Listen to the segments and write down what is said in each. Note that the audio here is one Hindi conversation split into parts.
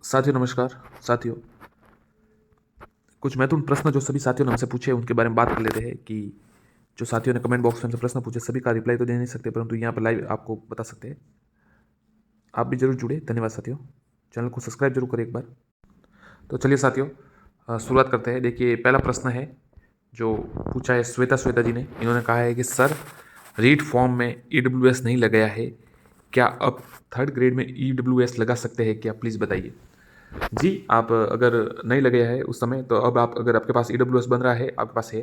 साथियों नमस्कार। साथियों, कुछ महत्वपूर्ण प्रश्न जो सभी साथियों ने हमसे पूछे उनके बारे में बात कर लेते हैं कि जो साथियों ने कमेंट बॉक्स में हमसे प्रश्न पूछे सभी का रिप्लाई तो दे नहीं सकते, परंतु यहाँ पर लाइव आपको बता सकते हैं। आप भी जरूर जुड़े। धन्यवाद साथियों। चैनल को सब्सक्राइब जरूर करें एक बार। तो चलिए साथियों, शुरुआत करते हैं। देखिए, पहला प्रश्न है जो पूछा है श्वेता श्वेता जी ने। इन्होंने कहा है कि सर, रीड फॉर्म में EWS नहीं लगाया है, क्या अब थर्ड ग्रेड में EWS लगा सकते हैं क्या? प्लीज़ बताइए। जी, आप अगर नहीं लगाया है उस समय, तो अब आप, अगर आपके पास EWS बन रहा है, आपके पास है,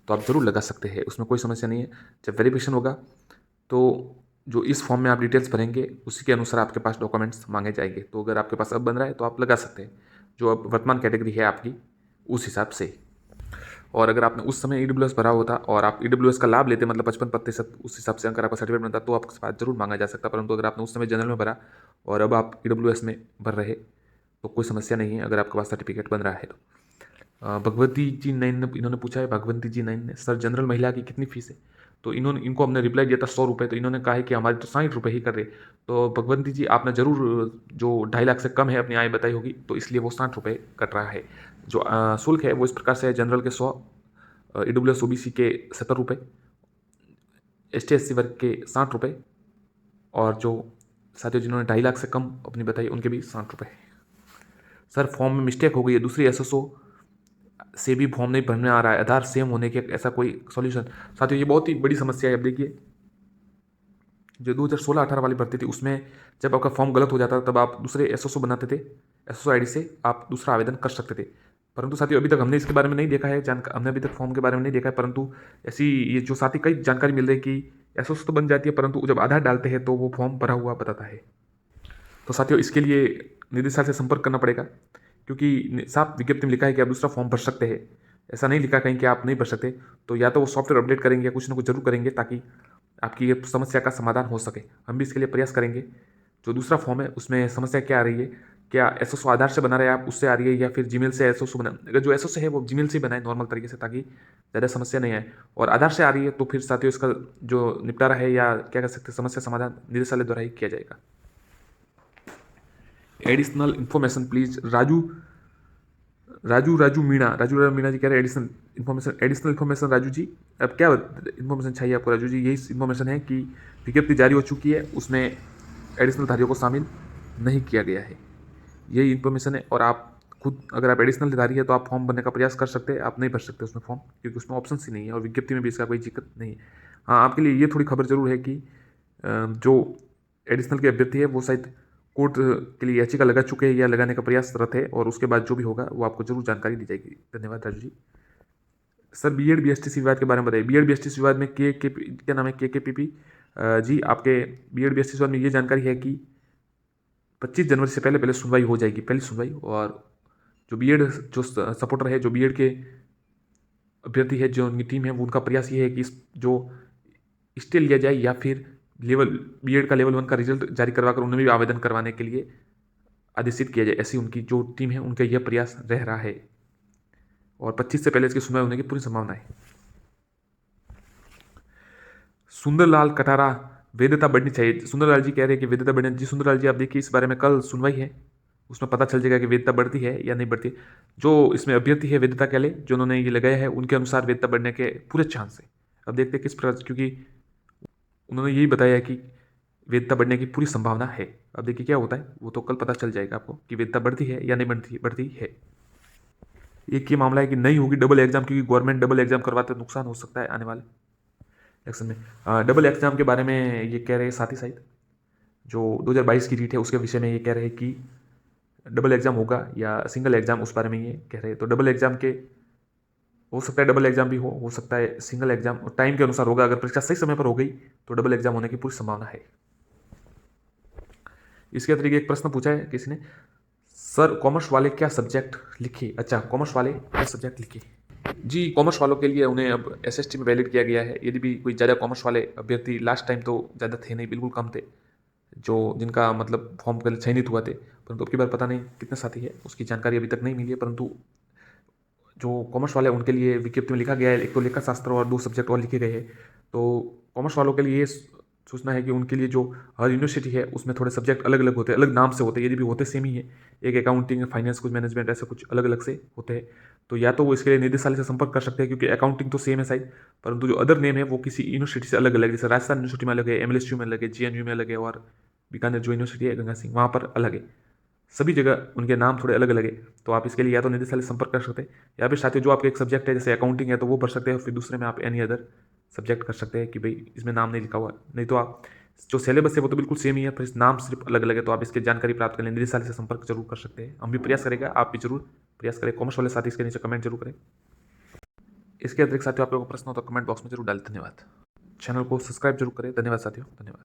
तो आप ज़रूर लगा सकते हैं। उसमें कोई समस्या नहीं है। जब वेरिफिकेशन होगा तो जो इस फॉर्म में आप डिटेल्स भरेंगे उसी के अनुसार आपके पास डॉक्यूमेंट्स मांगे जाएंगे। तो अगर आपके पास अब बन रहा है तो आप लगा सकते हैं, जो अब वर्तमान कैटेगरी है आपकी उस हिसाब से। और अगर आपने उस समय EWS भरा होता और आप EWS का लाभ लेते, मतलब 55% उस हिसाब से अगर आपका सर्टिफिकेट बनता, तो आपके पास जरूर मांगा जा सकता। परंतु अगर आपने उस समय जनरल में भरा और अब आप EWS में भर रहे, तो कोई समस्या नहीं है अगर आपके पास सर्टिफिकेट बन रहा है तो। भगवती जी नाइन ने, इन्होंने पूछा है, भगवंती जी नाइन ने, सर जनरल महिला की कितनी फीस है? तो इनको हमने रिप्लाई दिया था 100 रुपये, तो इन्होंने कहा है कि हमारी तो 60 रुपये ही कर रहे। तो भगवंती जी, आपने जरूर जो 2.5 लाख से कम है अपनी आय बताई होगी, तो इसलिए वो 60 रुपये कट रहा है। जो शुल्क है वो इस प्रकार से है: जनरल के 100, EWS OBC के 70 रुपये, ST SC वर्ग के 60 रुपये, और जो साथियों जिन्होंने 2.5 लाख से कम अपनी बताई उनके भी 60 रुपये। सर, फॉर्म में मिस्टेक हो गई है, दूसरी SSO से भी फॉर्म नहीं भरने आ रहा है, आधार सेम होने के, ऐसा कोई सॉल्यूशन? साथियों, ये बहुत ही बड़ी समस्या है। अब देखिए, जो 2016-18 वाली भर्ती थी उसमें जब आपका फॉर्म गलत हो जाता था तब आप दूसरे SSO बनाते थे, SSO ID से आप दूसरा आवेदन कर सकते थे। परंतु साथियों, अभी तक हमने इसके बारे में नहीं देखा है, हमने अभी तक फॉर्म के बारे में नहीं देखा है। परंतु ऐसी ये जो साथी कई जानकारी मिल रही है कि SSO तो बन जाती है, परंतु जब आधार डालते हैं तो वो फॉर्म भरा हुआ बताता है। तो साथियों, इसके लिए निदेशालय से संपर्क करना पड़ेगा, क्योंकि साफ विज्ञप्ति में लिखा है कि आप दूसरा फॉर्म भर सकते हैं। ऐसा नहीं लिखा कहीं कि आप नहीं भर सकते। तो या तो वो सॉफ्टवेयर अपडेट करेंगे या कुछ ना कुछ जरूर करेंगे, ताकि आपकी ये समस्या का समाधान हो सके। हम भी इसके लिए प्रयास करेंगे। जो दूसरा फॉर्म है उसमें समस्या क्या आ रही है, क्या SSO आधार से बना रहे हैं आप, उससे आ रही है, या फिर जीमेल से SSO बना? अगर जो SSO है वो जीमेल से बनाए नॉर्मल तरीके से, ताकि ज़्यादा समस्या नहीं आए। और आधार से आ रही है तो फिर साथियों इसका जो निपटारा है, या क्या कर सकते हैं, समस्या समाधान निदेशालय द्वारा ही किया जाएगा। Additional information please. Raju Meena ji कह रहे हैं एडिशनल इन्फॉर्मेशन। राजू जी, अब क्या इन्फॉर्मेशन चाहिए आपको? राजू जी, यही इन्फॉर्मेशन है कि विज्ञप्ति जारी हो चुकी है, उसमें एडिशनल धारियों को शामिल नहीं किया गया है, यही इन्फॉर्मेशन है। और आप खुद, अगर आप एडिशनल धारी है तो आप फॉर्म भरने का प्रयास कर सकते हैं। आप नहीं भर सकते उसमें फॉर्म, क्योंकि उसमें ऑप्शन ही नहीं है, और विज्ञप्ति में भी इसका कोई जिक्र नहीं है। हाँ, आपके लिए ये थोड़ी खबर जरूर है कि जो एडिशनल के अभ्यर्थी है वो शायद कोर्ट के लिए याचिका लगा चुके हैं या लगाने का प्रयासरत है, और उसके बाद जो भी होगा वो आपको जरूर जानकारी दी जाएगी। धन्यवाद Raju ji. Sir, BEd BSTC विवाद के बारे में बताइए। BEd BSTC विवाद में क्या नाम है, KKPP जी, आपके BEd BSTC विवाद में ये जानकारी है कि 25 जनवरी से पहले पहले सुनवाई हो जाएगी, पहली सुनवाई। और जो BEd जो सपोर्टर है, जो BEd के अभ्यर्थी है, जो उनकी टीम है, वो उनका प्रयास ये है कि इस जो स्टे लिया जाए, या फिर लेवल BEd का लेवल 1 का रिजल्ट जारी करवाकर उन्हें भी आवेदन करवाने के लिए आदेशित किया जाए। ऐसी उनकी जो टीम है उनका यह प्रयास रह रहा है, और 25 से पहले इसकी सुनवाई होने की पूरी संभावना है। सुंदरलाल कटारा, वैधता बढ़नी चाहिए। सुंदरलाल जी कह रहे हैं कि वैधता बढ़नी। जी सुंदरलाल जी, आप देखिए, इस बारे में कल सुनवाई है, उसमें पता चल जाएगा कि वैधता बढ़ती है या नहीं बढ़ती। जो इसमें अभ्यर्थी है वैधता के लिए, जो उन्होंने ये लगाया है, उनके अनुसार वैधता बढ़ने के पूरे चांस है। अब देखते हैं किस प्रकार, क्योंकि उन्होंने यही बताया कि वैधता बढ़ने की पूरी संभावना है। अब देखिए क्या होता है, वो तो कल पता चल जाएगा आपको कि वैधता बढ़ती है या नहीं बढ़ती बढ़ती है। एक ये मामला है कि नहीं होगी डबल एग्जाम, क्योंकि गवर्नमेंट डबल एग्जाम करवाते नुकसान हो सकता है आने वाले इलेक्शन में। डबल एग्जाम के बारे में ये कह रहे हैं साथ ही साथ, जो 2022 की रीट है उसके विषय में ये कह रहे हैं कि डबल एग्जाम होगा या सिंगल एग्जाम, उस बारे में ये कह रहे हैं। तो डबल एग्जाम के, हो सकता है डबल एग्जाम भी हो सकता है सिंगल एग्जाम, टाइम के अनुसार होगा। अगर परीक्षा सही समय पर हो गई तो डबल एग्जाम होने की पूरी संभावना है। इसके अतिरिक्त एक प्रश्न पूछा है किसी ने, सर कॉमर्स वाले क्या सब्जेक्ट लिखे? अच्छा, कॉमर्स वाले क्या सब्जेक्ट लिखे? जी, कॉमर्स वालों के लिए उन्हें अब SST में वैलिड किया गया है। यदि भी कोई ज़्यादा कॉमर्स वाले अभ्यर्थी, लास्ट टाइम तो ज़्यादा थे नहीं, बिल्कुल कम थे, जो जिनका मतलब फॉर्म के लिए चयनित हुआ थे। परंतु अब की बार पता नहीं कितने साथी है, उसकी जानकारी अभी तक नहीं मिली है। परंतु जो कॉमर्स वाले उनके लिए विज्ञप्ति में लिखा गया है, एक तो लेखा शास्त्र और 2 सब्जेक्ट और लिखे गए हैं। तो कॉमर्स वालों के लिए सोचना है कि उनके लिए जो हर यूनिवर्सिटी है उसमें थोड़े सब्जेक्ट अलग अलग होते हैं, अलग नाम से होते हैं, यदि भी होते सेम ही है, एक अकाउंटिंग, फाइनेंस, कुछ मैनेजमेंट, ऐसे कुछ अलग अलग से होते हैं, तो या तो वो इसके लिए निदेशालय से संपर्क कर सकते हैं, क्योंकि अकाउंटिंग तो सेम है शायद, परंतु जो अदर नेम है वो किसी यूनिवर्सिटी से अलग अलग है। जैसे राजस्थान यूनिवर्सिटी में अलग है, एमएलएसयू में अलग है, जेएनयू में अलग है, और बीकानेर जो यूनिवर्सिटी है गंगा सिंह, वहाँ पर अलग है। सभी जगह उनके नाम थोड़े अलग अलग है। तो आप इसके लिए या तो निदेशालय से संपर्क कर सकते हैं, या फिर साथियों जो आपके एक सब्जेक्ट है जैसे अकाउंटिंग है तो वो भर सकते हैं, फिर दूसरे में आप एनी अदर सब्जेक्ट कर सकते हैं कि भाई इसमें नाम नहीं लिखा हुआ। नहीं तो आप जो सिलेबस है वो तो बिल्कुल सेम ही है, पर इस नाम सिर्फ अलग अलग है। तो आप इसकी जानकारी प्राप्त करने निदेशालय से संपर्क जरूर कर सकते हैं। हम भी प्रयास करेगा, आप भी जरूर प्रयास करें। कॉमर्स वाले साथी इसके नीचे कमेंट जरूर करें। इसके अतिरिक्त साथियों आप लोगों को प्रश्न हो तो कमेंट बॉक्स में जरूर डालें। धन्यवाद। चैनल को सब्सक्राइब जरूर करें। धन्यवाद साथियों, धन्यवाद।